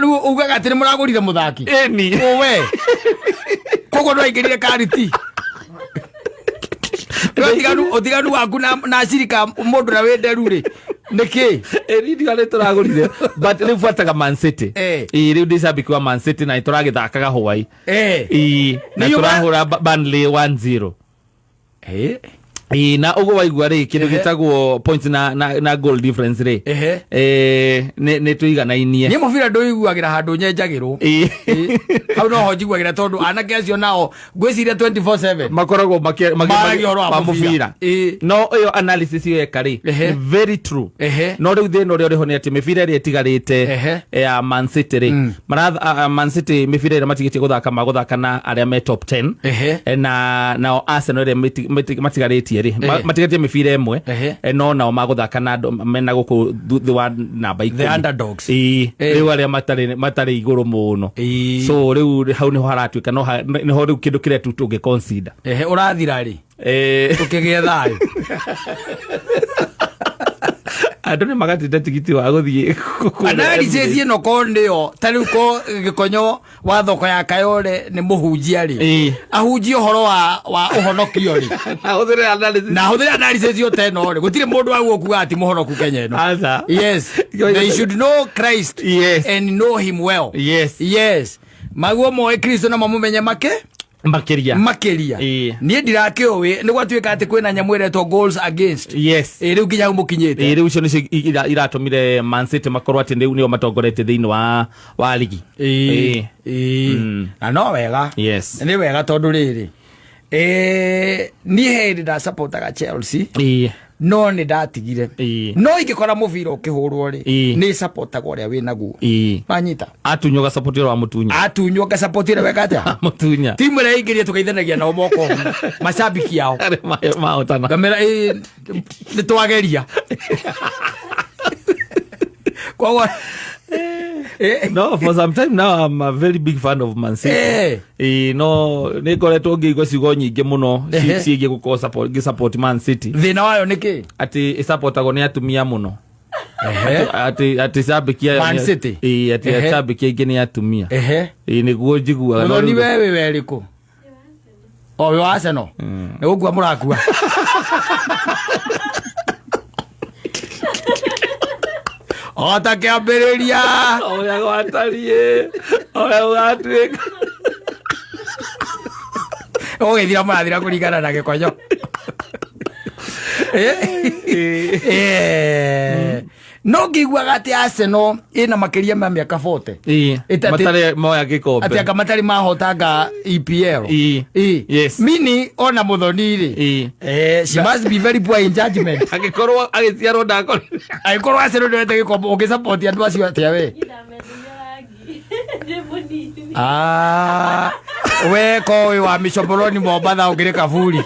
riu ugaga atire muragurire muthaki ni we kogo ndo ingirire kariti otiganu waku na shirika mundu na wenderu ri niki ridi gale turagurire but riu fuataga Man City riu ndicambiki wa Man City na turagithakaga Hawaii na turahura Burnley 1-0 na ugo waigua ri kindu gitagwo points na goal difference ri ne tuiganainie ni mubira nduiguagira handu nyenjagirwo hau no hojiguagira tondu anake acio nao gwiciria 24/7 makoragwo mubira no iyo analysis yo ekari very true no riu thino ri ho ni ati mibira ri etigarite ya Man City ri Man City mibira ri matigitie guthaka na aria me top 10 na Arsenal ri matigarite matigatie mibira imwe no nao maguthaka na mena guku the one number 10 the underdogs riu aria matari iguru muno so riu hau ni haratuika no ho riu kindu kire tu tungi consider urathira ri tukigia thayo andone magatita tigiti wa guthie analysis ino kondio tariu ko gikonyo wa thoko ya Kayole ni muhunjia ri ahunjia horo wa uhonokio ri na huthire analysis yo teno ri gutire mundu wa gukuga ati muhonoku Kenya no yes they should know Christ and know him well yes maguo moe Kristo na mamumenye makeria ni ndirakiuwi ni gwatuika ati kwina nyamwire to goals against riu kinya mukinyite riu cio ni iratumire Man City makorwo ati riu nio matongorete thiini wa ligi na no wega ni wega tondu riri ni hendi da supportaga Chelsea no ni ndatigire no ingikora mubira ukihurwo ri ni supportaga uria winaguo manyita atunyoga supportira wa mutunya supportira weka atia mutunya timu ria ingiria tukaithanagia na moko mashabiki yao maotana kamera ni twageria kwa no, for some time now I'm a very big fan of Man City. No, ni ngoretwo ngigwa ciugo nyingi muno ciigie guko support Man City. Thina wayo niki? Ati supportagwo ni atumia muno. Ati shabikia Man City. Ati shabikia ingi ni atumia. Niguo njiguaga. No ni wewe weriko. We Arsenal. Ni ugwa murakua. Ota kiambiriria oya gwatarie oya gatwika ogithira marathira kurigana na gikonyo no ngiguaga ati Arsenal ina makiria ma miaka 40 matari moya gikombe ati aka matari mahotanga EPL yes mini ona muthoni ri she must be very poor in judgment agikorwo agiciarwo ndako agikorwo Arsenal ndete gikombe ugisupport andu acio atia we we ko wa Mishoboroni Mombatha ungire Kaburi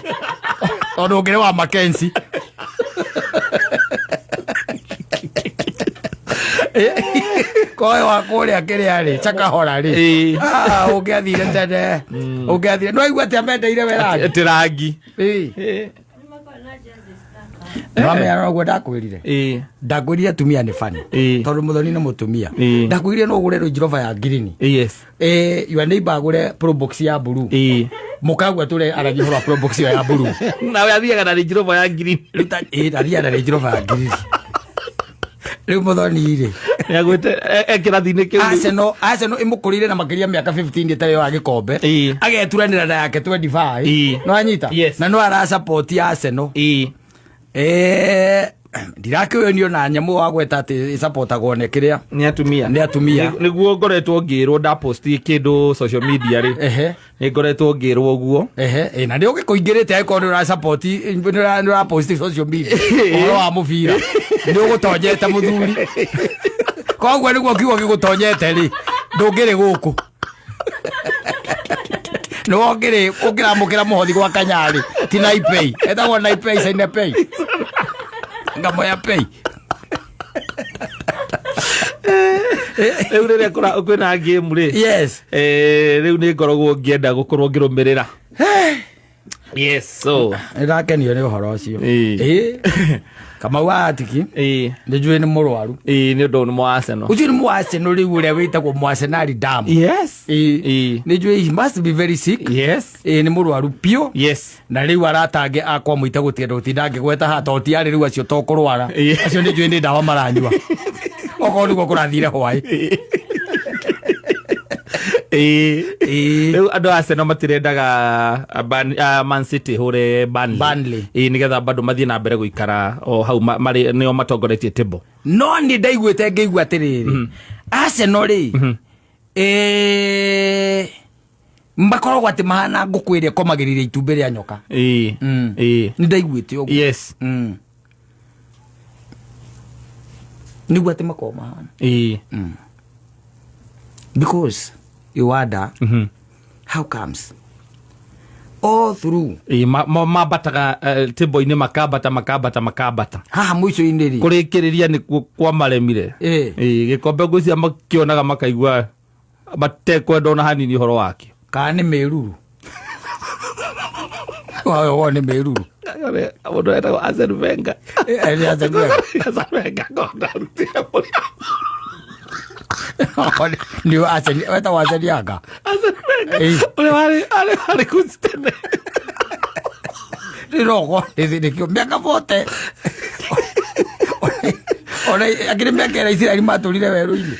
tondu ungire wa Mackenzie koe wa kuria kiria ri Chakahora ri ungiathire tene ungiathire no igua ati amendeire we rangi no amenya no ndakwirire ndakwirire tumia ni fani tondu muthoni ni mutumia ndakwirire no ugure Range Rover ya green your neighbor agure Pro Box ya blue mukagwa tule aragi hora Pro Box ya blue nawe athiaga na Range Rover ya green athia na Range Rover ya green riu muthoni ri yagwete ekirathini kiu Arsenal imukurire na makiria miaka 15 itari yo agikombe ageturanira na yake 25 no anyita na no ara support Arsenal ndirakionio na nyamu wa gweta ati supportagwo ne kiria ni atumia niguo ngoretwo ngirwo nda post kindu social media ri ni ngoretwo ngirwo uguo na ndio gikuingirite aiko ni ra support ni ra post social media oro wa mubira ndio gutonyete muthuri kogwa niguo kiugo gigutonyete ri ndungire guku no ngire ukiramukira muhothi gwa Kanyari ti Naipei etagwo Naipei saine pay ngamo ya pay riu riria kwina game ri riu ni ngoragwo ngienda gukorwo ngirumirira yes so irakenio ni uhoro ucio Kamau Atiki ndijue ni murwaru ni ndo ni mu Arsenal ucio ni mu Arsenal riu uria witagwo mu Arsenal dam yes ndijue he must be very sick yes ni murwaru pio yes na riu aratange akwa muita gutienda utinda ngigweta ha toti ari riu acio to kurwara acio ndijue ni ndawa maranyua oko niguo kurathire hwai riu andu Arsenal matirendaga Man City hure Burnley nigetha bado mathie na mbere guikara o hau mari nio matongoretie table no ni ndaiguite ngeigua atiriri Arsenal ri mbakoragwo ati mahana ngukwiria komagiriria itumbi ria nyoka ni ndaiguite uguo yes niguo ati makoma mahana because you wonder how comes all through mabataga table ini makabata haha mwico indiri kurikiriria ni kwa maremire gikombe gucia makionaga makaigua batekwenda ona hanini horo wake kana ni meruru wao ni meruru mundu etagwo Arsene Wenger ngoda rutia muri ndio Arsene weta wazeli aka ole wale kustene rogo ni kio miaka vote ole akire miaka era Israeli maturire weru-ini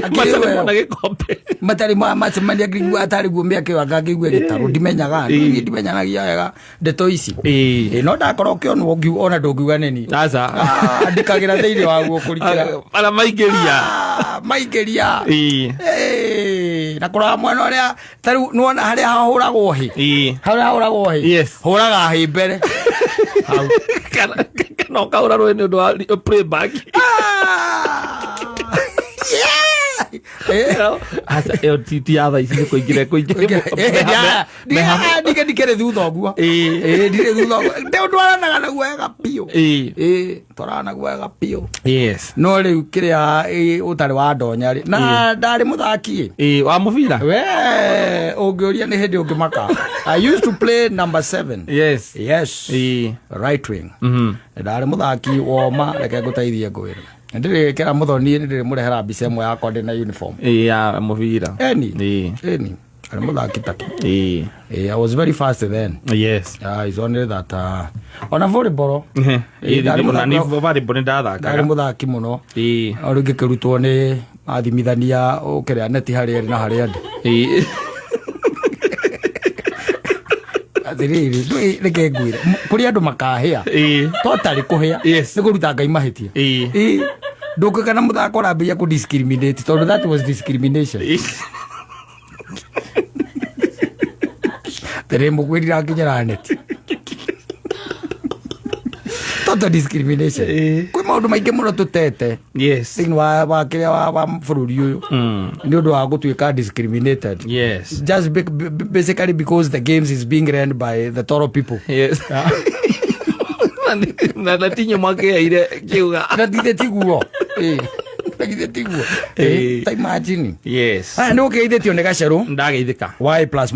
akire na gikombe matari macemania ngigua atari guo miaka iyo ngagigua gitaru ndimenyanagia wega ndeto ici no ndakorwo kionwo ngiu ona ndungiuga nini aca andikagira thiini waguo kurikira ala maigeria na kura mwana uria tariu nuona haria hahuragwo hi yes huraga hi mbere hau no kaura rwe ni ndo playback asa yo titi atha ici kuingira ndikere thutha guo ndire thutha ndio ndwaranaga na wega pio twarana wega pio yes no riu kiria utari wa ndonya ri na ndari muthaki wa mubira we ungiuria ni hindi ungimaka I used to play number 7 yes right wing ndari muthaki woma reke ngutaithie ngwira ndire kera muthoni ndire murehera mbica imwe yakwa ndina uniform ya mubira eni ari muthaki taki I was very fast then yes it's only that on a volleyball ndari munani volleyball ndathaka ndari muthaki muno ari ngikirutwo ni athimithania ukiria neti hari na hari andi athiriri reke ngwire kuri andu makahia totally kuhia ni kuruta ngai mahitia ndukagana muthako rambia ku discriminate tondu that was discrimination tere mugwirira nginyara neti total discrimination kwi maundu maingi muno tutete thini wa kiria wa bururi uyu ni undu wa gutuika discriminated just basically because the games is being run by the Toro people na latinyo makeire kiuga na dite tiguo ta imagine yes no ke ide tioneka sharu ndageithika y plus